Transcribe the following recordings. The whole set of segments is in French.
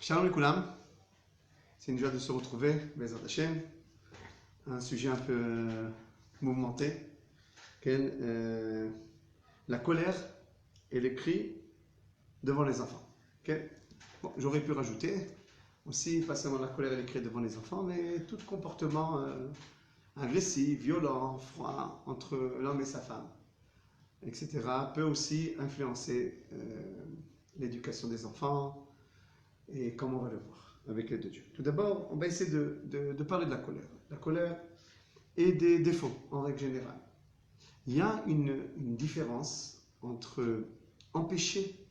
Shalom Likulam, c'est une joie de se retrouver, Bezrat Hashem, un sujet un peu mouvementé, la colère et les cris devant les enfants. Bon, j'aurais pu rajouter aussi, pas seulement la colère et les cris devant les enfants, mais tout comportement agressif, violent, froid entre l'homme et sa femme, etc., peut aussi influencer l'éducation des enfants, et comme on va le voir avec l'aide de Dieu. Tout d'abord, on va essayer de parler de la colère. La colère et des défauts en règle générale. Il y a une différence entre empêcher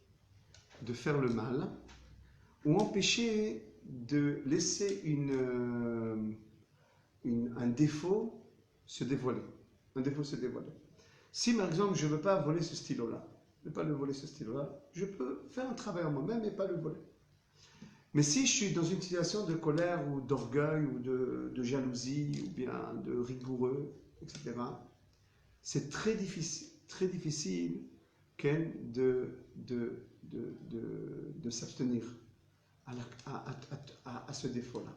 de faire le mal ou empêcher de laisser un défaut se dévoiler. Un défaut se dévoiler. Si par exemple je ne veux pas voler ce stylo-là, je ne veux pas le voler ce stylo-là, je peux faire un travail en moi-même et pas le voler. Mais si je suis dans une situation de colère ou d'orgueil ou de jalousie ou bien de rigoureux, etc., c'est très difficile de s'abstenir à ce défaut-là.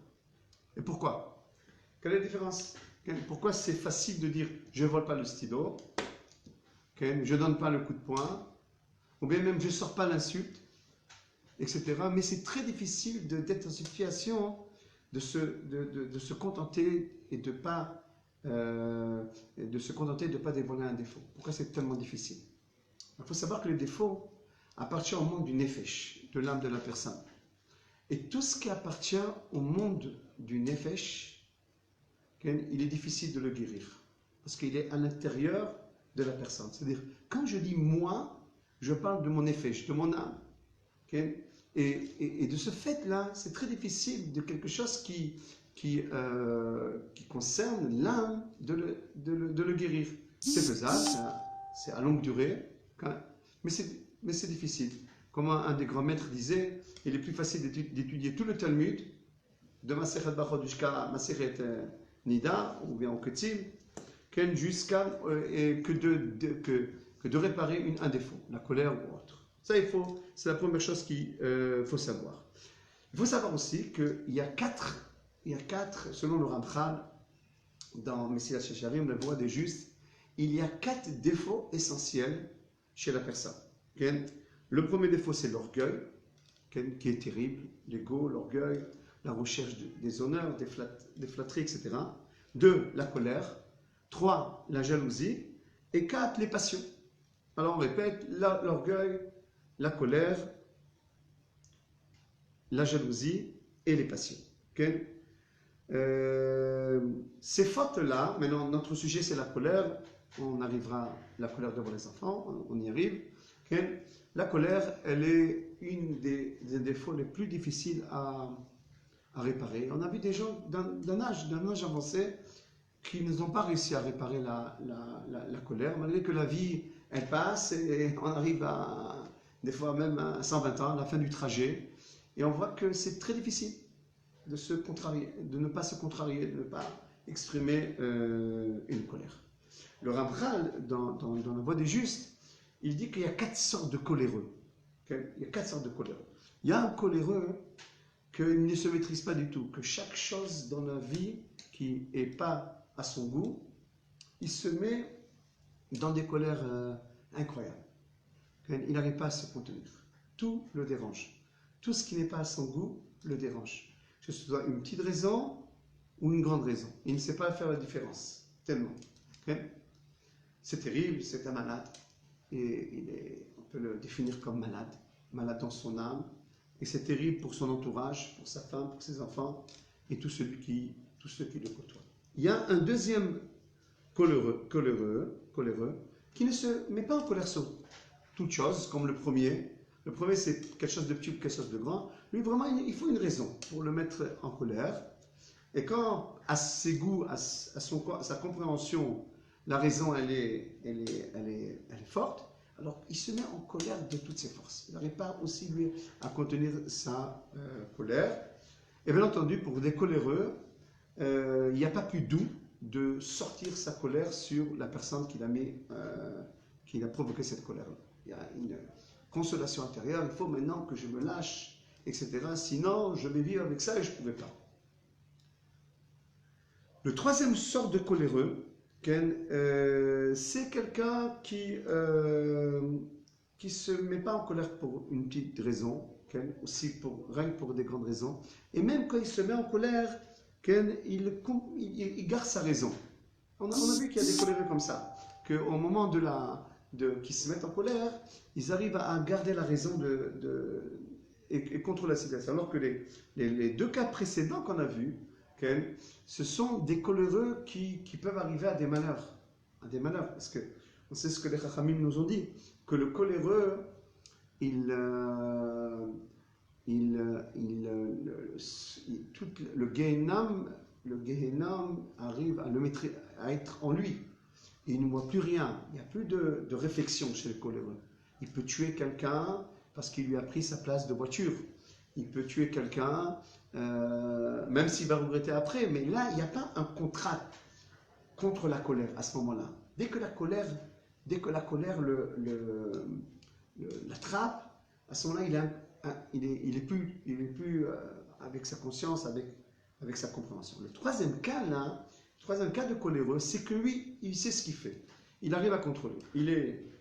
Et pourquoi? Quelle est la différence? Pourquoi c'est facile de dire je ne vole pas le stylo, je ne donne pas le coup de poing, ou bien même je ne sors pas l'insulte, etc. Mais c'est très difficile d'être dans une situation de se contenter et de se contenter de ne pas dévoiler un défaut. Pourquoi c'est tellement difficile? Il faut savoir que le défaut appartient au monde du nefesh, de l'âme de la personne. Et tout ce qui appartient au monde du nefesh, il est difficile de le guérir. Parce qu'il est à l'intérieur de la personne. C'est-à-dire, quand je dis moi, je parle de mon nefesh, de mon âme. Et de ce fait-là, c'est très difficile de quelque chose qui concerne l'âme de le guérir. C'est faisable, c'est à longue durée, mais c'est difficile. Comme un des grands maîtres disait, il est plus facile d'étudier tout le Talmud, de Masechet Brachot jusqu'à Masechet Nida, ou bien au Ketzim, que de réparer un défaut, la colère ou autre. Ça, c'est la première chose qu'il faut savoir. Il faut savoir aussi qu'il y a quatre, selon le Ramchal, dans Messilat Shecharim, la voie des justes, il y a 4 défauts essentiels chez la personne. Le premier défaut, c'est l'orgueil, qui est terrible, l'ego, l'orgueil, la recherche des honneurs, des flatteries, etc. 2, la colère. 3, la jalousie. Et 4, les passions. Alors on répète, l'orgueil, la colère, la jalousie et les passions. Ces fautes-là, maintenant notre sujet c'est la colère, on arrivera à la colère devant les enfants, on y arrive. La colère, elle est une des défauts les plus difficiles à réparer. On a vu des gens d'un âge avancé qui n'ont pas réussi à réparer la colère, malgré que la vie, elle passe et on arrive à des fois même à 120 ans, à la fin du trajet, et on voit que c'est très difficile de se contrarier, de ne pas se contrarier, de ne pas exprimer une colère. Le Ramchal, dans la voie des justes, il dit qu'il y a 4 sortes de coléreux. Il y a 4 sortes de coléreux. Il y a un coléreux qu'il ne se maîtrise pas du tout, que chaque chose dans la vie qui n'est pas à son goût, il se met dans des colères incroyables. Il n'arrive pas à se contenir. Tout le dérange. Tout ce qui n'est pas à son goût le dérange. Que ce soit une petite raison ou une grande raison. Il ne sait pas faire la différence. Tellement. C'est terrible, c'est un malade. Et on peut le définir comme malade. Malade dans son âme. Et c'est terrible pour son entourage, pour sa femme, pour ses enfants et tous ceux qui le côtoient. Il y a un deuxième coléreux qui ne se met pas en colère sur toute chose, comme le premier. Le premier, c'est quelque chose de petit ou quelque chose de grand. Lui, vraiment, il faut une raison pour le mettre en colère. Et quand, à ses goûts, à sa compréhension, la raison, elle est forte, alors il se met en colère de toutes ses forces. Il n'arrive pas aussi, lui, à contenir sa colère. Et bien entendu, pour des coléreux, il n'y a pas plus doux de sortir sa colère sur la personne qui a provoqué cette colère-là. Il y a une consolation intérieure. Il faut maintenant que je me lâche etc. Sinon, je vais vivre avec ça et je ne pouvais pas. Le troisième sort de coléreux, c'est quelqu'un qui se met pas en colère pour une petite raison, aussi rien que pour des grandes raisons. Et même quand il se met en colère, il garde sa raison. On a vu qu'il y a des coléreux comme ça, qu'au moment qu'ils se mettent en colère, ils arrivent à garder la raison et contrôler la situation. Alors que les deux cas précédents qu'on a vus, ce sont des coléreux qui peuvent arriver à des malheurs. Parce que on sait ce que les Chachamim nous ont dit, que le coléreux, tout le Gehenam arrive à être en lui. Et il ne voit plus rien. Il n'y a plus de réflexion chez le coléreux. Il peut tuer quelqu'un parce qu'il lui a pris sa place de voiture. Il peut tuer quelqu'un, même s'il va regretter après. Mais là, il n'y a pas un contrat contre la colère à ce moment-là. Dès que la colère l'attrape, à ce moment-là, il est plus avec sa conscience, avec sa compréhension. Le troisième cas de coléreux, c'est que lui, il sait ce qu'il fait. Il arrive à contrôler.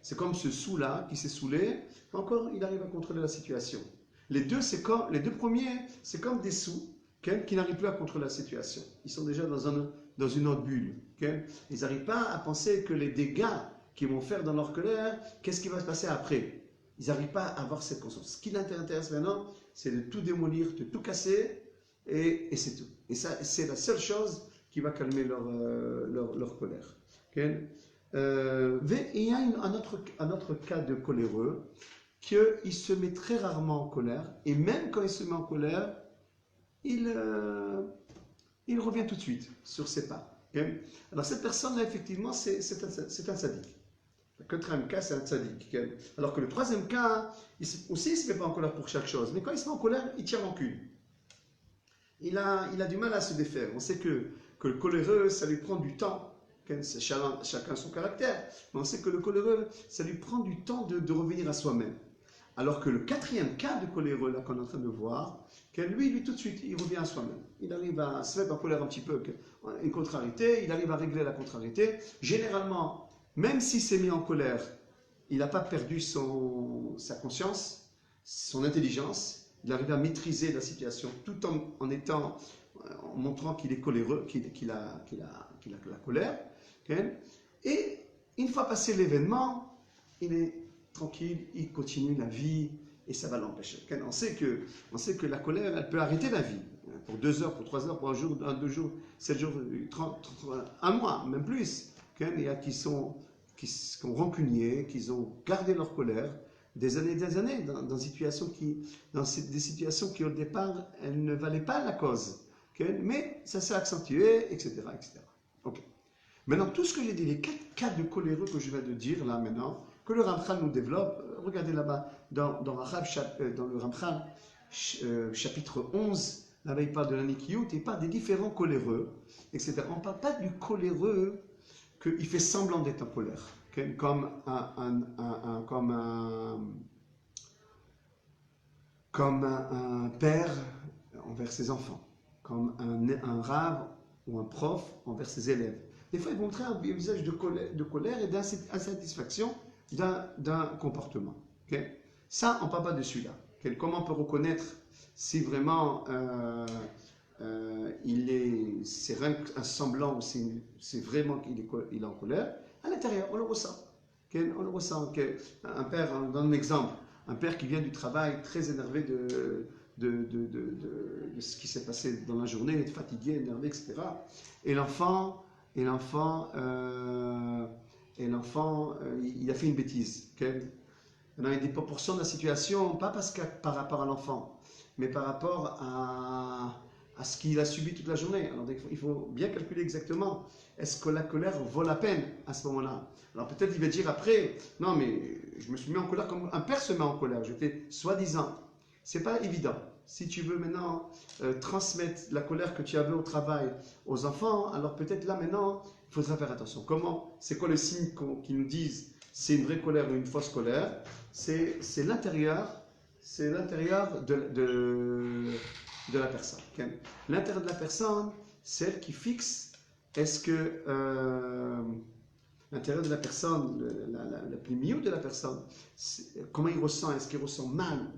C'est comme ce sou-là qui s'est saoulé. Encore, il arrive à contrôler la situation. Les deux premiers, c'est comme des sous qui n'arrivent plus à contrôler la situation. Ils sont déjà dans une autre bulle. Ils n'arrivent pas à penser que les dégâts qu'ils vont faire dans leur colère, qu'est-ce qui va se passer après? Ils n'arrivent pas à avoir cette conscience. Ce qui l'intéresse maintenant, c'est de tout démolir, de tout casser, et c'est tout. Et ça, c'est la seule chose qui va calmer leur colère. Il y a un autre cas de coléreux, qu'il se met très rarement en colère, et même quand il se met en colère, il revient tout de suite sur ses pas. Alors cette personne-là, effectivement, c'est un sadique. Le quatrième cas, c'est un sadique. Alors que le troisième cas, aussi, il ne se met pas en colère pour chaque chose, mais quand il se met en colère, il tire rancune. Il a du mal à se défaire. On sait que le coléreux, ça lui prend du temps. Chacun son caractère. Mais on sait que le coléreux, ça lui prend du temps de revenir à soi-même. Alors que le quatrième cas de coléreux, là, qu'on est en train de voir, lui, tout de suite, il revient à soi-même. Il arrive à se mettre en colère un petit peu, une contrariété, il arrive à régler la contrariété. Généralement, même s'il s'est mis en colère, il n'a pas perdu sa conscience, son intelligence. Il arrive à maîtriser la situation tout en montrant qu'il est coléreux, qu'il a la colère. Et une fois passé l'événement, il est tranquille, il continue la vie et ça va l'empêcher. On sait que la colère, elle peut arrêter la vie pour 2 heures, pour 3 heures, pour un jour, 2 jours, 7 jours, 30, un mois, même plus. Il y a qui sont rancuniers, qui ont gardé leur colère des années dans des situations qui au départ, elles ne valaient pas la cause. Mais ça s'est accentué, etc. Okay. Maintenant, tout ce que j'ai dit, les 4 cas de coléreux que je viens de dire là maintenant, que le Ramchal nous développe, regardez là-bas, dans le Ramchal, chapitre 11, là-bas il parle de l'anikiyut, il parle des différents coléreux, etc. On ne parle pas du coléreux qu'il fait semblant d'être en colère, comme un père envers ses enfants, comme un rave ou un prof envers ses élèves. Des fois, il montrer un visage de colère et d'insatisfaction d'un comportement. Ça, on ne parle pas de celui-là. Comment on peut reconnaître si vraiment c'est un semblant ou c'est vraiment qu'il est en colère? À l'intérieur, on le ressent. On le ressent. Un père, dans un exemple, un père qui vient du travail très énervé de ce qui s'est passé dans la journée, fatigué, énervé, etc. Et l'enfant, il a fait une bêtise. Il y a des proportions de la situation, pas par rapport à l'enfant, mais par rapport à ce qu'il a subi toute la journée. Alors il faut bien calculer exactement, est-ce que la colère vaut la peine à ce moment-là? Alors peut-être il va dire après, non mais je me suis mis en colère comme un père se met en colère, j'étais soi-disant. C'est pas évident. Si tu veux maintenant transmettre la colère que tu avais au travail aux enfants, alors peut-être là maintenant, il faudra faire attention. Comment? C'est quoi le signe qui nous disent c'est une vraie colère ou une fausse colère? C'est l'intérieur, c'est l'intérieur de la personne. L'intérieur de la personne, c'est elle qui fixe, est-ce que l'intérieur de la personne, le plus milieu de la personne, comment il ressent, est-ce qu'il ressent mal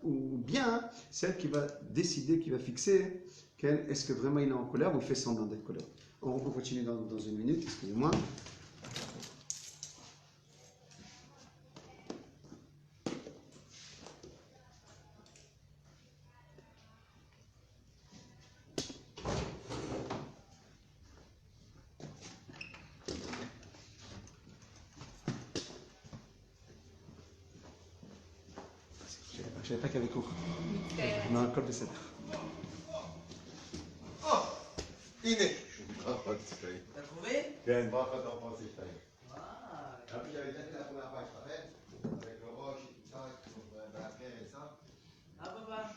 ou bien, c'est elle qui va décider, qui va fixer, est-ce que vraiment il est en colère ou il fait semblant d'être colère. On continue dans une minute, excusez-moi. Je savais pas qu'il y avait cours. Non, un col de 7 heures. Oh, הנה. אתה trouvé? כן, ברכה d'enfance c'est ça. Ah, Ah, puis j'avais déjà fait la première page, tu te rappelles? Avec le roche et tout ça, la pierre et ça. ah papa.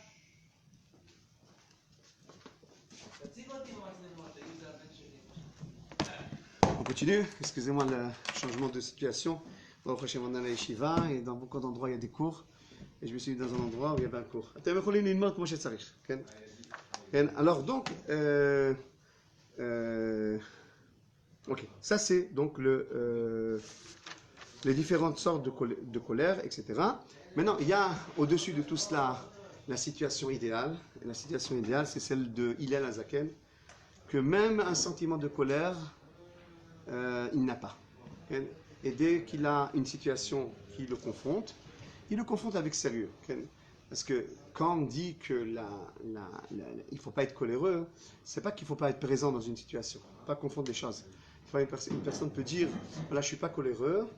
תציג אותי במצלמות, תגיד זה הבן שלי. On continue, excusez-moi le changement de situation. On va approcher maintenant à la yeshiva et dans beaucoup d'endroits il y a des cours. Et je me suis mis dans un endroit où il y avait un cours. Alors donc, ok, ça c'est donc les différentes sortes de colère, etc. Maintenant, il y a au-dessus de tout cela la situation idéale. Et la situation idéale, c'est celle de Hillel Hazaken, que même un sentiment de colère, il n'a pas. Et dès qu'il a une situation qui le confronte, il le confronte avec sérieux. Parce que quand on dit que il ne faut pas être coléreux, c'est pas qu'il ne faut pas être présent dans une situation. Il ne faut pas confondre les choses. Une personne peut dire, voilà, je ne suis pas coléreux,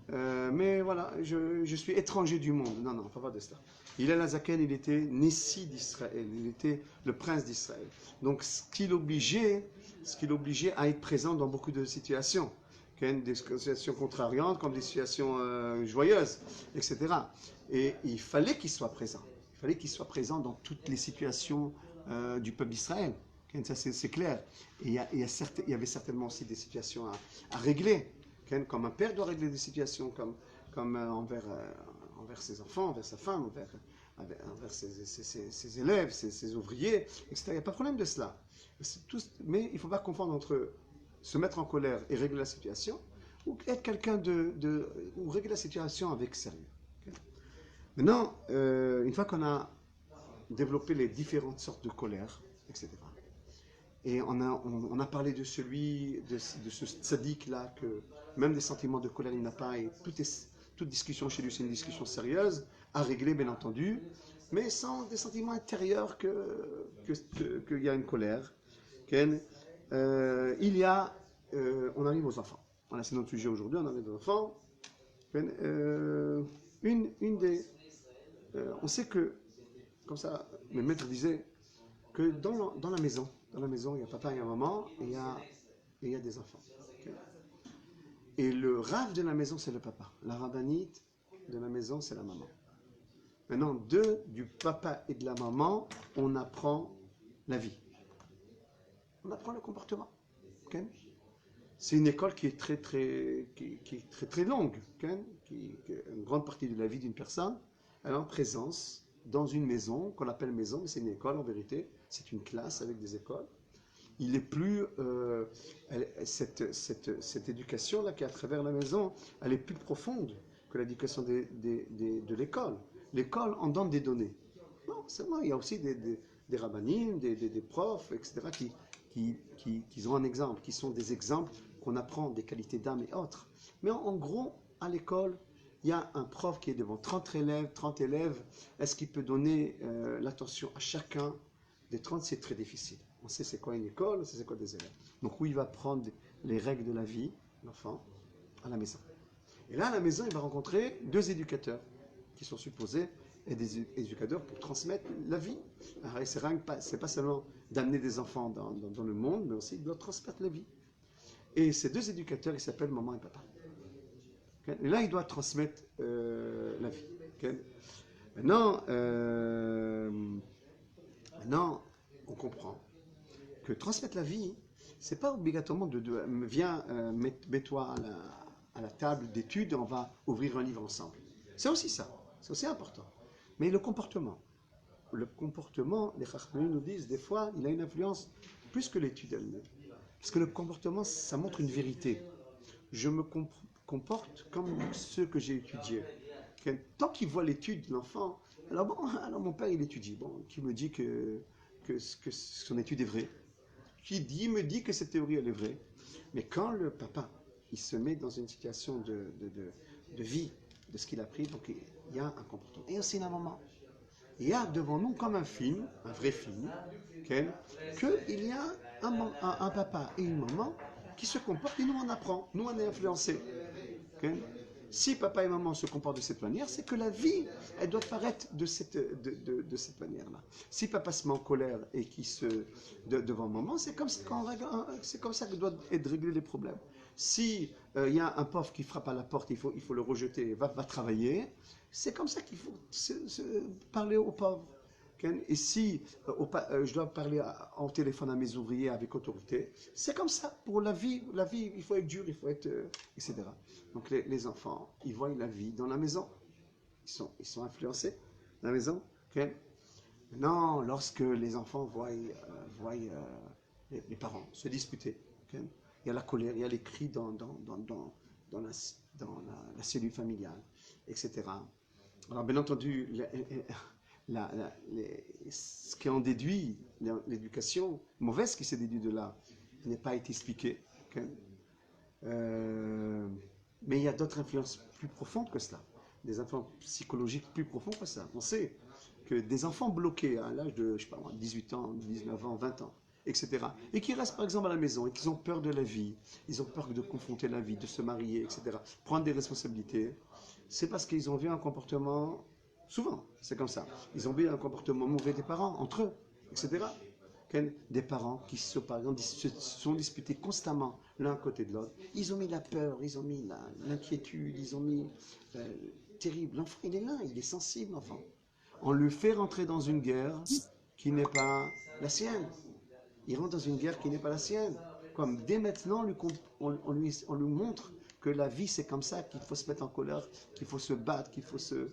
mais voilà, je suis étranger du monde. Non, non, il ne faut pas de ça. Hillel Hazaken, il était Nissi d'Israël, il était le prince d'Israël. Donc ce qui l'obligeait à être présent dans beaucoup de situations. Des situations contrariantes comme des situations joyeuses, etc. Et il fallait qu'il soit présent. Il fallait qu'il soit présent dans toutes les situations du peuple d'Israël. Ça, c'est clair. Et il y avait certainement aussi des situations à régler. Comme un père doit régler des situations, comme envers ses enfants, envers sa femme, envers ses élèves, ses ouvriers, etc. Il n'y a pas de problème de cela. Mais il ne faut pas confondre entre se mettre en colère et régler la situation, ou être quelqu'un ou régler la situation avec sérieux. Okay? Maintenant, une fois qu'on a développé les différentes sortes de colère, etc., et on a parlé de ce tzaddik-là, que même des sentiments de colère il n'a pas, et toute discussion chez lui c'est une discussion sérieuse, à régler bien entendu, mais sans des sentiments intérieurs qu'il y a une colère. Okay? On arrive aux enfants. Voilà, c'est notre sujet aujourd'hui, on arrive aux enfants. On sait que, comme ça, mes maîtres disaient que dans la maison, il y a papa et un maman, et il y a des enfants. Okay? Et le rav de la maison, c'est le papa. La rabbinite de la maison, c'est la maman. Maintenant, du papa et de la maman, on apprend la vie. On apprend le comportement. Okay? C'est une école qui est très longue. Okay? Une grande partie de la vie d'une personne, elle est en présence dans une maison, qu'on appelle maison, mais c'est une école en vérité. C'est une classe avec des écoles. Il est plus... cette éducation-là qui est à travers la maison, elle est plus profonde que l'éducation de l'école. L'école en donne des données. Non, c'est vrai, il y a aussi des rabbinim, des profs, etc., qui ont un exemple, qui sont des exemples qu'on apprend, des qualités d'âme et autres. Mais en gros, à l'école, il y a un prof qui est devant 30 élèves. Est-ce qu'il peut donner l'attention à chacun des 30? C'est très difficile. On sait c'est quoi une école, on sait c'est quoi des élèves. Donc où il va prendre les règles de la vie, l'enfant, à la maison. Et là, à la maison, il va rencontrer 2 éducateurs qui sont supposés être des éducateurs pour transmettre la vie. Alors, c'est pas seulement d'amener des enfants dans le monde, mais aussi de leur transmettre la vie. Et ces 2 éducateurs, ils s'appellent maman et papa. Okay? Et là, ils doivent transmettre la vie. Okay? Maintenant, on comprend que transmettre la vie, c'est pas obligatoirement viens, mets-toi à la table d'études, on va ouvrir un livre ensemble. C'est aussi ça, c'est aussi important. Mais le comportement, les Chachamim nous disent, des fois, il a une influence plus que l'étude elle-même. Parce que le comportement, ça montre une vérité. Je me comporte comme ceux que j'ai étudiés. Tant qu'il voit l'étude de l'enfant, alors bon, alors mon père il étudie, bon, qui me dit que son étude est vraie, me dit que cette théorie elle est vraie. Mais quand le papa, il se met dans une situation de vie, de ce qu'il a appris, donc il y a un comportement. Et aussi un moment. Il y a devant nous comme un film, un vrai film, qu'il y a un papa et une maman qui se comportent et nous on apprend, nous on est influencés. Si papa et maman se comportent de cette manière, c'est que la vie, elle doit paraître de cette manière-là. Si papa se met en colère et qu'il devant maman, c'est comme ça que doivent être réglés les problèmes. Si il y a un pauvre qui frappe à la porte, il faut le rejeter, va travailler, c'est comme ça qu'il faut parler aux pauvres. Et si je dois parler en téléphone à mes ouvriers avec autorité, c'est comme ça. Pour la vie, il faut être dur, il faut être... etc. Donc les enfants, ils voient la vie dans la maison. Ils sont influencés dans la maison. Maintenant, lorsque les enfants voient les parents se disputer, il y a la colère, il y a les cris dans la cellule familiale, etc. Alors bien entendu, ce qui en déduit, l'éducation mauvaise qui s'est déduite de là, n'est pas été expliqué. Mais il y a d'autres influences plus profondes que cela, des influences psychologiques plus profondes que ça. On sait que des enfants bloqués à l'âge de, je sais pas, 18 ans, 19 ans, 20 ans, etc., et qui restent par exemple à la maison et qui ont peur de la vie, ils ont peur de confronter la vie, de se marier, etc., prendre des responsabilités, c'est parce qu'ils ont vu un comportement... Souvent, c'est comme ça. Ils ont vu un comportement mauvais des parents, entre eux, etc. Des parents qui, par exemple, se sont disputés constamment l'un à côté de l'autre. Ils ont mis la peur, ils ont mis l'inquiétude, ils ont mis... terrible. L'enfant, il est là, il est sensible, l'enfant. On le fait rentrer dans une guerre qui n'est pas la sienne. Il rentre dans une guerre qui n'est pas la sienne. Comme dès maintenant, on lui montre que la vie, c'est comme ça, qu'il faut se mettre en colère, qu'il faut se battre, qu'il faut se...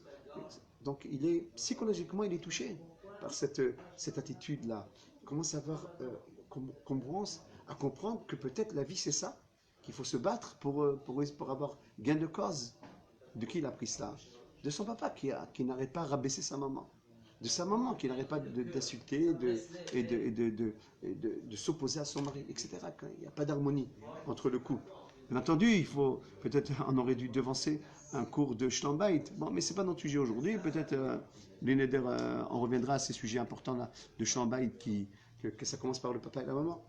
Donc, psychologiquement, il est touché par cette attitude-là. Il commence à commence à comprendre que peut-être la vie, c'est ça, qu'il faut se battre pour avoir gain de cause. De qui il a pris cela? De son papa qui n'arrête pas de rabaisser sa maman. De sa maman qui n'arrête pas d'insulter et de s'opposer à son mari, etc. Il n'y a pas d'harmonie entre le couple. Bien entendu, peut-être on aurait dû devancer un cours de Schlammbait. Bon, mais ce n'est pas notre sujet aujourd'hui. Peut-être Lénéder, on reviendra à ces sujets importants là, de Schlammbait, que ça commence par le papa et la maman.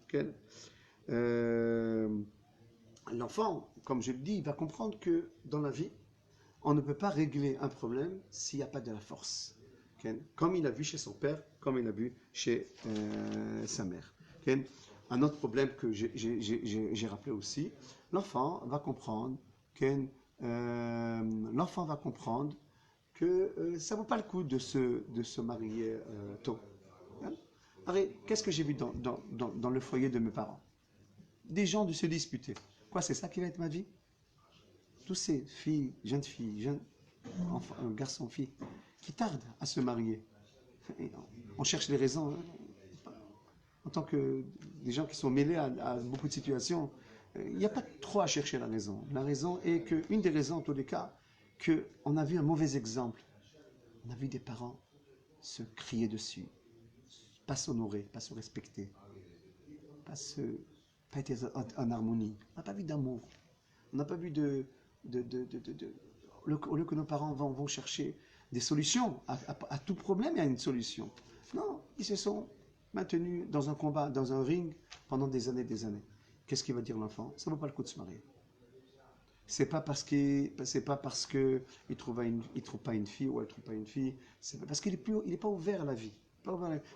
L'enfant, comme je le dis, il va comprendre que dans la vie, on ne peut pas régler un problème s'il n'y a pas de la force. Comme il a vu chez son père, comme il a vu chez sa mère. Un autre problème que j'ai rappelé aussi, l'enfant va comprendre que ça ne vaut pas le coup de se marier tôt. Qu'est-ce que j'ai vu dans le foyer de mes parents? Des gens de se disputer. Quoi, c'est ça qui va être ma vie? Tous ces jeunes garçons, filles, qui tardent à se marier. Et on cherche les raisons. En tant que des gens qui sont mêlés à beaucoup de situations, il n'y a pas trop à chercher la raison. La raison est une des raisons, en tous les cas, qu'on a vu un mauvais exemple. On a vu des parents se crier dessus, pas s'honorer, pas se respecter, pas être en harmonie. On n'a pas vu d'amour. On n'a pas vu au lieu que nos parents vont chercher des solutions, à tout problème, il y a une solution. Non, ils se sont maintenus dans un combat, dans un ring, pendant des années et des années. Qu'est-ce qu'il va dire l'enfant? Ça ne vaut pas le coup de se marier. C'est pas parce qu'il ne trouve pas une fille ou elle ne trouve pas une fille, c'est parce qu'il n'est pas ouvert à la vie.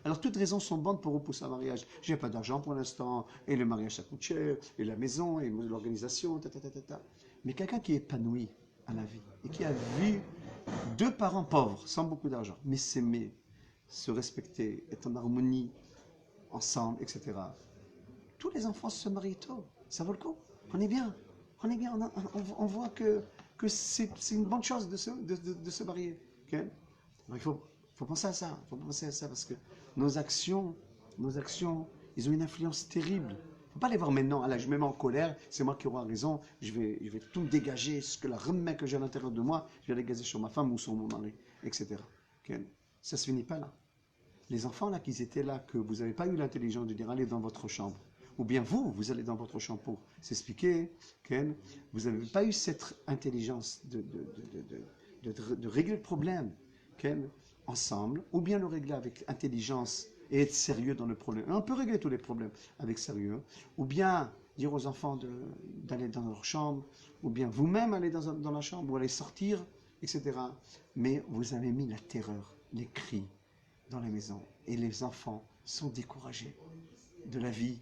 Alors toutes raisons sont bonnes pour repousser un mariage. J'ai pas d'argent pour l'instant, et le mariage ça coûte cher, et la maison, et l'organisation, Mais quelqu'un qui est épanoui à la vie, et qui a vu deux parents pauvres, sans beaucoup d'argent, mais s'aimer, se respecter, être en harmonie, ensemble, etc. Tous les enfants se marient tôt, ça vaut le coup. On est bien, on voit que c'est une bonne chose de se marier. Okay? Alors, il faut faut penser à ça. Faut penser à ça parce que nos actions, ils ont une influence terrible. Faut pas les voir maintenant. Ah là, je me mets en colère, c'est moi qui aurai raison. Je vais tout me dégager, ce que la remède que j'ai à l'intérieur de moi, je vais la dégager sur ma femme ou sur mon mari, etc. Ok. Ça se finit pas là. Les enfants là qui étaient là, que vous n'avez pas eu l'intelligence de dire allez dans votre chambre, ou bien vous allez dans votre chambre pour s'expliquer, Ken, vous n'avez pas eu cette intelligence de régler le problème, Ken, ensemble, ou bien le régler avec intelligence et être sérieux dans le problème. On peut régler tous les problèmes avec sérieux, ou bien dire aux enfants d'aller dans leur chambre, ou bien vous-même aller dans la chambre, ou aller sortir, etc. Mais vous avez mis la terreur, les cris dans la maison, et les enfants sont découragés de la vie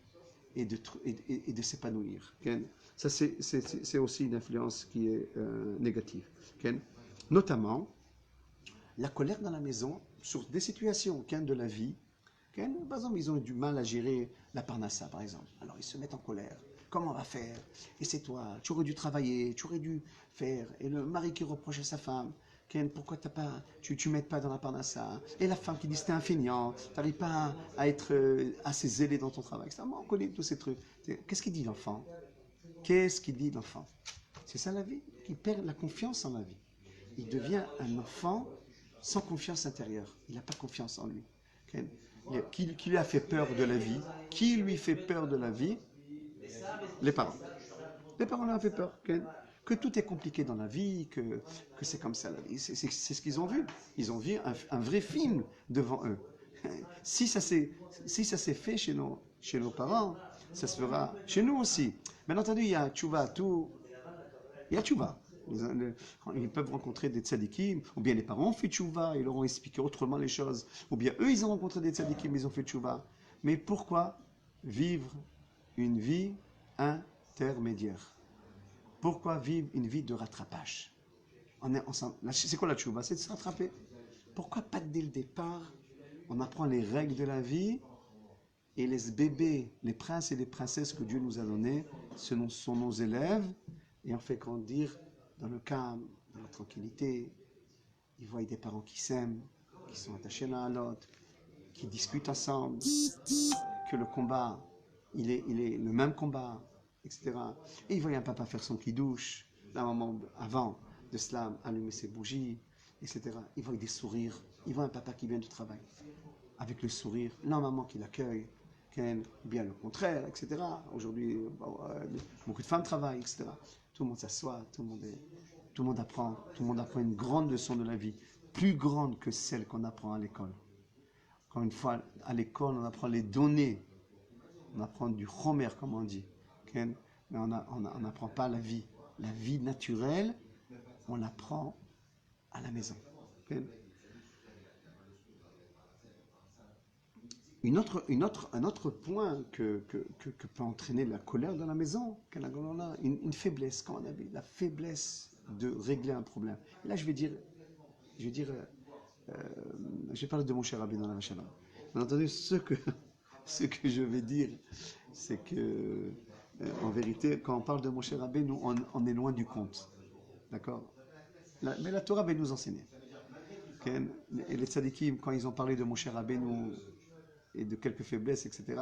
et de s'épanouir. Ça, c'est aussi une influence qui est négative. Notamment, la colère dans la maison sur des situations de la vie. Par exemple, ils ont eu du mal à gérer la parnassa, par exemple. Alors, ils se mettent en colère. Comment on va faire? Et c'est toi, tu aurais dû travailler, tu aurais dû faire. Et le mari qui reproche à sa femme, pourquoi tu m'aides pas dans la parnassa? Et la femme qui dit c'était un feignant, tu n'arrives pas à être assez zélé dans ton travail. On connaît tous ces trucs. Qu'est-ce qu'il dit l'enfant? Qu'est-ce qu'il dit l'enfant? C'est ça la vie. Il perd la confiance en la vie. Il devient un enfant sans confiance intérieure. Il n'a pas confiance en lui. Qui lui a fait peur de la vie? Qui lui fait peur de la vie? Les parents. Les parents lui ont fait peur. Que tout est compliqué dans la vie, que c'est comme ça la vie. C'est ce qu'ils ont vu. Ils ont vu un vrai film devant eux. Si ça s'est fait chez nos parents, ça se fera chez nous aussi. Bien entendu, il y a tchouva, tout. Il y a tchouva. Ils peuvent rencontrer des tzadikim, ou bien les parents ont fait tchouva, ils leur ont expliqué autrement les choses, ou bien eux, ils ont rencontré des tzadikim, ils ont fait tchouva. Mais pourquoi vivre une vie intermédiaire? Pourquoi vivre une vie de rattrapage? C'est quoi la tchouva? C'est de se rattraper. Pourquoi pas dès le départ, on apprend les règles de la vie et les bébés, les princes et les princesses que Dieu nous a donnés, ce sont nos élèves, et on fait grandir dans le calme, dans la tranquillité. Ils voient des parents qui s'aiment, qui sont attachés l'un à l'autre, qui discutent ensemble, que le combat, il est le même combat, etc. Et ils voient un papa faire son kidouche, la maman avant de cela allumer ses bougies, etc. Ils voient des sourires, ils voient un papa qui vient du travail, avec le sourire, la maman qui l'accueille, bien le contraire, etc. Aujourd'hui, beaucoup de femmes travaillent, etc. Tout le monde s'assoit, tout le monde apprend une grande leçon de la vie, plus grande que celle qu'on apprend à l'école. Encore une fois, à l'école, on apprend les données, on apprend du chomer, comme on dit, mais on n'apprend pas la vie. La vie naturelle, on l'apprend à la maison. Un autre point que peut entraîner la colère dans la maison, une faiblesse, comme on a vu, la faiblesse de régler un problème. Et là, je vais parler de mon cher Rabbi dans la Vachalom. Bien entendu, ce que je vais dire, c'est que, en vérité, quand on parle de mon cher Rabbi, nous, on est loin du compte. D'accord? Mais la Torah va nous enseigner. Okay? Et les tzadikim, quand ils ont parlé de mon cher Rabbi, nous, et de quelques faiblesses, etc.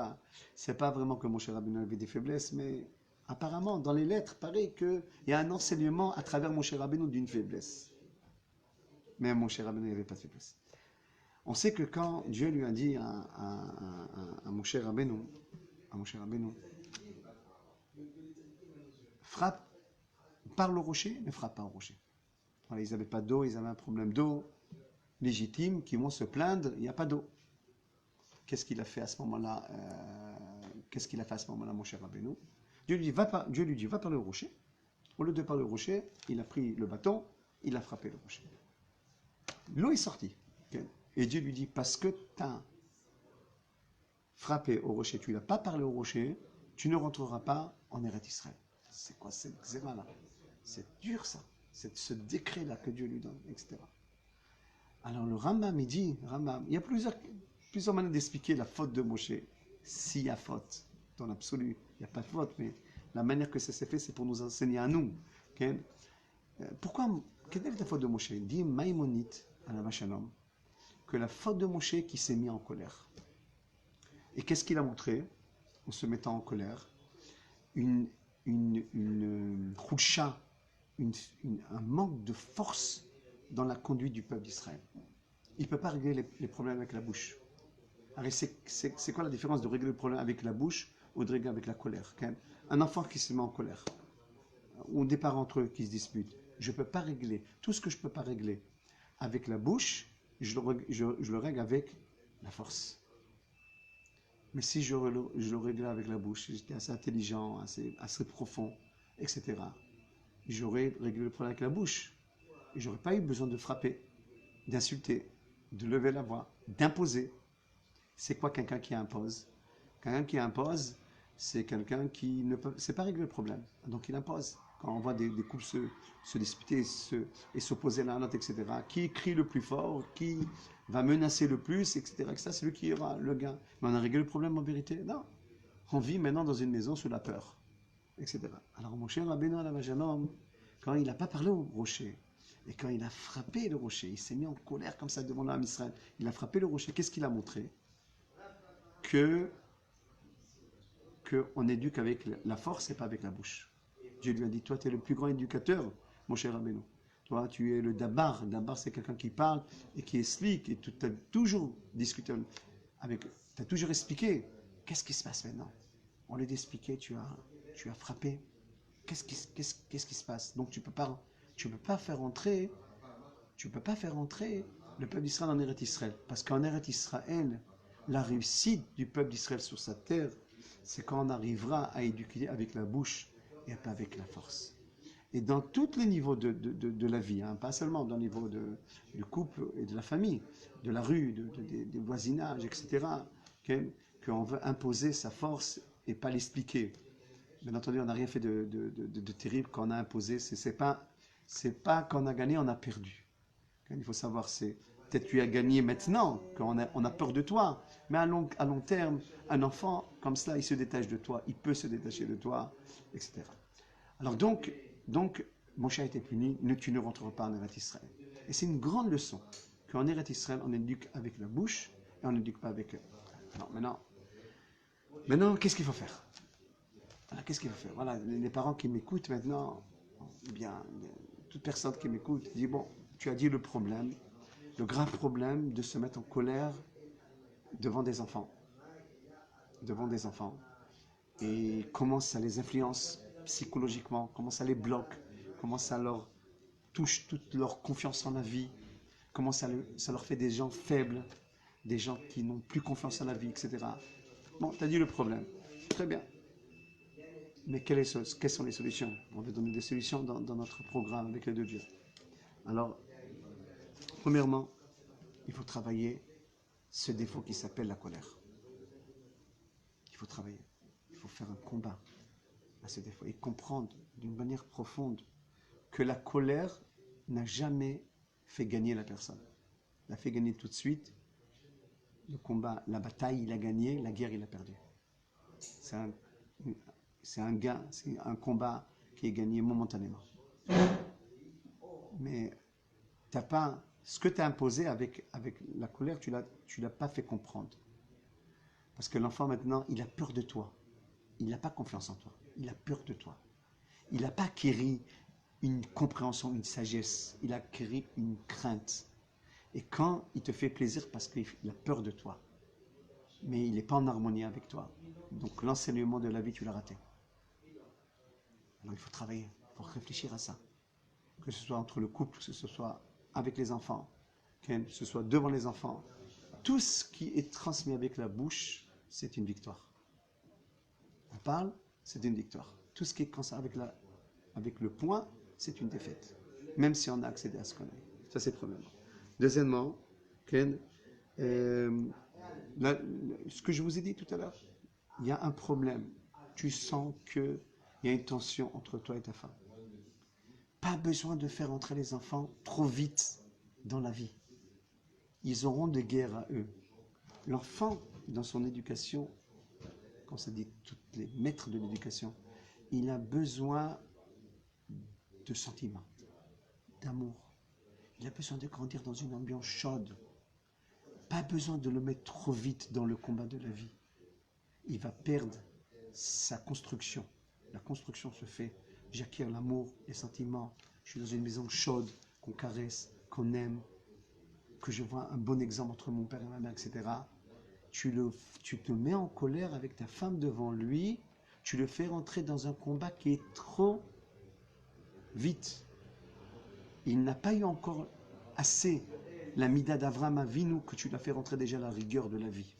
C'est pas vraiment que mon cher Rabbeinu avait des faiblesses, mais apparemment, dans les lettres, paraît qu'il y a un enseignement à travers mon cher Rabbeinu d'une faiblesse. Mais mon cher Rabbeinu n'avait pas de faiblesse. On sait que quand Dieu lui a dit à mon cher Rabbeinu, frappe, parle au rocher, ne frappe pas au rocher. Voilà, ils n'avaient pas d'eau, ils avaient un problème d'eau légitime, qui vont se plaindre, il n'y a pas d'eau. Qu'est-ce qu'il a fait à ce moment-là mon cher Rabbeinu? Dieu lui dit, va parler au rocher. Au lieu de parler au rocher, il a pris le bâton, il a frappé le rocher. L'eau est sortie. Okay? Et Dieu lui dit, parce que tu as frappé au rocher, tu n'as pas parlé au rocher, tu ne rentreras pas en Eretz Israël. C'est quoi cette xéma-là? C'est dur ça. C'est ce décret-là que Dieu lui donne, etc. Alors le Rambam, il dit, il y a plusieurs manières d'expliquer la faute de Moshe. S'il y a faute, dans l'absolu, il n'y a pas de faute, mais la manière que ça s'est fait, c'est pour nous enseigner à nous. Okay? Pourquoi, quelle est la faute de Moshe? Dit Maïmonite à la Vachalom, que la faute de Moshe qui s'est mis en colère. Et qu'est-ce qu'il a montré en se mettant en colère? Une khoudsha, un manque de force dans la conduite du peuple d'Israël. Il ne peut pas régler les problèmes avec la bouche. Alors, c'est quoi la différence de régler le problème avec la bouche ou de régler avec la colère? Un enfant qui se met en colère, ou des parents entre eux qui se disputent, je ne peux pas régler. Tout ce que je ne peux pas régler avec la bouche, je le règle avec la force. Mais si je le réglais avec la bouche, si j'étais assez intelligent, assez profond, etc., j'aurais réglé le problème avec la bouche. Et je n'aurais pas eu besoin de frapper, d'insulter, de lever la voix, d'imposer. C'est quoi quelqu'un qui impose? Quelqu'un qui impose, c'est quelqu'un qui ne peut... C'est pas régler le problème, donc il impose. Quand on voit des couples se disputer et s'opposer l'un à l'autre, etc., qui crie le plus fort, qui va menacer le plus, etc., c'est lui qui aura le gain. Mais on a réglé le problème en vérité? Non. On vit maintenant dans une maison sous la peur, etc. Alors mon cher Rabbeinu Alav, quand il n'a pas parlé au rocher, et quand il a frappé le rocher, il s'est mis en colère comme ça devant l'âme Israël, il a frappé le rocher, qu'est-ce qu'il a montré? Qu'on éduque avec la force et pas avec la bouche. Dieu lui a dit, toi tu es le plus grand éducateur, mon cher Rabbeinu. Toi tu es le dabar. Dabar c'est quelqu'un qui parle et qui explique. Et tu as toujours discuté avec, tu as toujours expliqué. Qu'est-ce qui se passe maintenant? Au lieu d'expliquer, tu as frappé. Qu'est-ce qui se passe? Donc tu peux pas faire entrer le peuple d'Israël en Eretz Israël. Parce qu'en Eretz Israël, la réussite du peuple d'Israël sur sa terre, c'est quand on arrivera à éduquer avec la bouche et pas avec la force. Et dans tous les niveaux de la vie, hein, pas seulement dans le niveau du couple et de la famille, de la rue, des voisinages, etc., qu'on veut imposer sa force et pas l'expliquer. Bien entendu, on n'a rien fait de terrible quand on a imposé. C'est pas quand on a gagné, on a perdu. Il faut savoir, peut-être tu as gagné maintenant, quand on a peur de toi, mais à long terme, un enfant comme cela, il se détache de toi, il peut se détacher de toi, etc. Alors donc Moshe a été puni, tu ne rentreras pas en Eretz Israël. Et c'est une grande leçon, qu'en Eretz Israël, on éduque avec la bouche, et on n'éduque pas avec... Alors maintenant, qu'est-ce qu'il faut faire? Voilà, qu'est-ce qu'il faut faire? Voilà, les parents qui m'écoutent maintenant, bien, toute personne qui m'écoute, dit, bon, tu as dit le problème, le grave problème de se mettre en colère devant des enfants. Et comment ça les influence psychologiquement, comment ça les bloque, comment ça leur touche toute leur confiance en la vie, comment ça leur fait des gens faibles, des gens qui n'ont plus confiance en la vie, etc. Bon, tu as dit le problème. Très bien. Mais quelles sont les solutions? On veut donner des solutions dans notre programme avec les deux dieux. Alors, premièrement, il faut travailler ce défaut qui s'appelle la colère. Il faut travailler. Il faut faire un combat à ce défaut et comprendre d'une manière profonde que la colère n'a jamais fait gagner la personne. Elle a fait gagner tout de suite. Le combat, la bataille, il a gagné, la guerre, il a perdu. C'est un combat qui est gagné momentanément. Mais ce que tu as imposé avec la colère, tu l'as pas fait comprendre. Parce que l'enfant maintenant, il a peur de toi. Il n'a pas confiance en toi. Il a peur de toi. Il n'a pas acquis une compréhension, une sagesse. Il a acquis une crainte. Et quand il te fait plaisir parce qu'il a peur de toi, mais il n'est pas en harmonie avec toi, donc l'enseignement de la vie, tu l'as raté. Alors il faut travailler, il faut réfléchir à ça. Que ce soit entre le couple, que ce soit avec les enfants, que ce soit devant les enfants. Tout ce qui est transmis avec la bouche, c'est une victoire. On parle, c'est une victoire. Tout ce qui est avec le poing, c'est une défaite. Même si on a accédé à ce qu'on a. Ça, c'est premièrement. Deuxièmement, ce que je vous ai dit tout à l'heure, il y a un problème. Tu sens qu'il y a une tension entre toi et ta femme. Pas besoin de faire entrer les enfants trop vite dans la vie. Ils auront des guerres à eux. L'enfant, dans son éducation, comme ça dit tous les maîtres de l'éducation, il a besoin de sentiments, d'amour. Il a besoin de grandir dans une ambiance chaude. pas besoin de le mettre trop vite dans le combat de la vie. Il va perdre sa construction. La construction se fait. J'acquiers l'amour, les sentiments. Je suis dans une maison chaude, qu'on caresse, qu'on aime, que je vois un bon exemple entre mon père et ma mère, etc. Tu te mets en colère avec ta femme devant lui, tu le fais rentrer dans un combat qui est trop vite. Il n'a pas eu encore assez la mida d'Avraham Avinu que tu l'as fait rentrer déjà à la rigueur de la vie.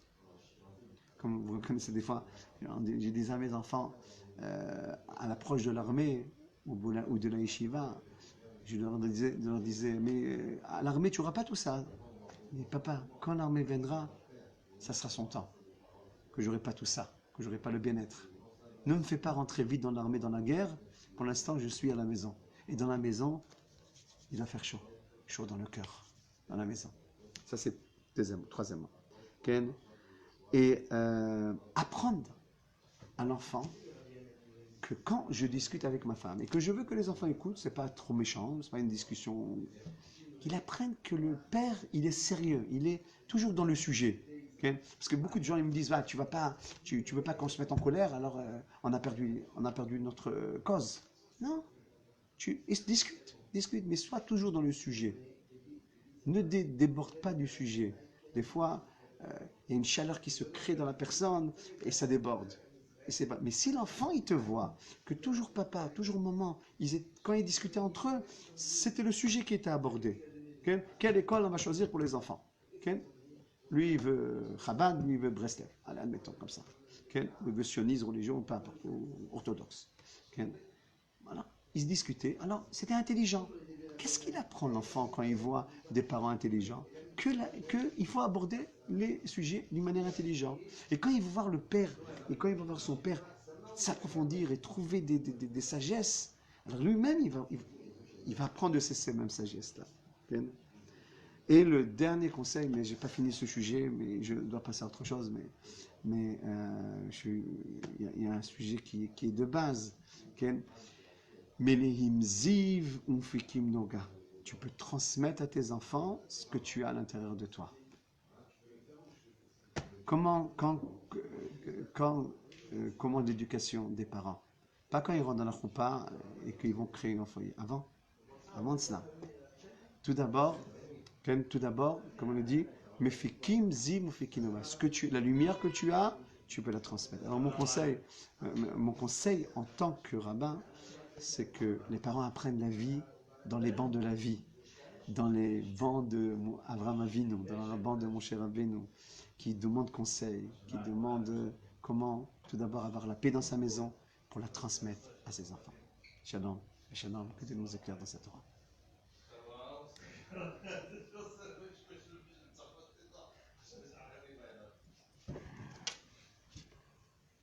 Comme vous connaissez des fois, j'ai dit à mes enfants, à l'approche de l'armée ou de la yeshiva, je leur disais mais à l'armée tu n'auras pas tout ça. Mais papa, quand l'armée viendra, ça sera son temps. Que j'aurai pas tout ça, que j'aurai pas le bien-être. Ne me fais pas rentrer vite dans l'armée, dans la guerre. Pour l'instant, je suis à la maison. Et dans la maison, il va faire chaud. Chaud dans le cœur, dans la maison. Ça, c'est troisièmement. Ken. Et apprendre à l'enfant que quand je discute avec ma femme et que je veux que les enfants écoutent, c'est pas trop méchant, c'est pas une discussion, qu'ils apprennent que le père, il est sérieux, il est toujours dans le sujet. Okay? Parce que beaucoup de gens ils me disent, tu veux pas qu'on se mette en colère, alors on a perdu notre cause. Non, discute, mais sois toujours dans le sujet. Ne déborde pas du sujet. Des fois, il y a une chaleur qui se crée dans la personne et ça déborde. Mais si l'enfant, il te voit, que toujours papa, toujours maman, quand ils discutaient entre eux, c'était le sujet qui était abordé. Okay? Quelle école on va choisir pour les enfants? Okay? Lui, il veut Chabad, lui, il veut Breslev. Allez, admettons comme ça. Okay? Il veut sionisme, religion, peu importe, ou orthodoxe. Okay? Voilà. Ils se discutaient. Alors, c'était intelligent. Qu'est-ce qu'il apprend l'enfant quand il voit des parents intelligents? Qu'il faut aborder les sujets d'une manière intelligente. Et quand il va voir le père, et quand il va voir son père s'approfondir et trouver des sagesses, alors lui-même, il va apprendre de ces mêmes sagesses-là. Et le dernier conseil, mais je n'ai pas fini ce sujet, mais je dois passer à autre chose, mais il y a un sujet qui est de base. Melehim ziv umfikim noga. Tu peux transmettre à tes enfants ce que tu as à l'intérieur de toi. Comment l'éducation des parents? Pas quand ils rentrent dans la choupa et qu'ils vont créer un foyer. Avant de cela. Tout d'abord, comme on le dit, mefikim ziv umfikim noga. La lumière que tu as, tu peux la transmettre. Alors mon conseil en tant que rabbin, c'est que les parents apprennent la vie dans les bancs de la vie, dans les bancs de Avraham Avinu, dans la banc de Moshe Rabbeinu, qui demandent conseil, qui demandent comment tout d'abord avoir la paix dans sa maison pour la transmettre à ses enfants. Shalom, que Dieu nous éclaire dans cette Torah.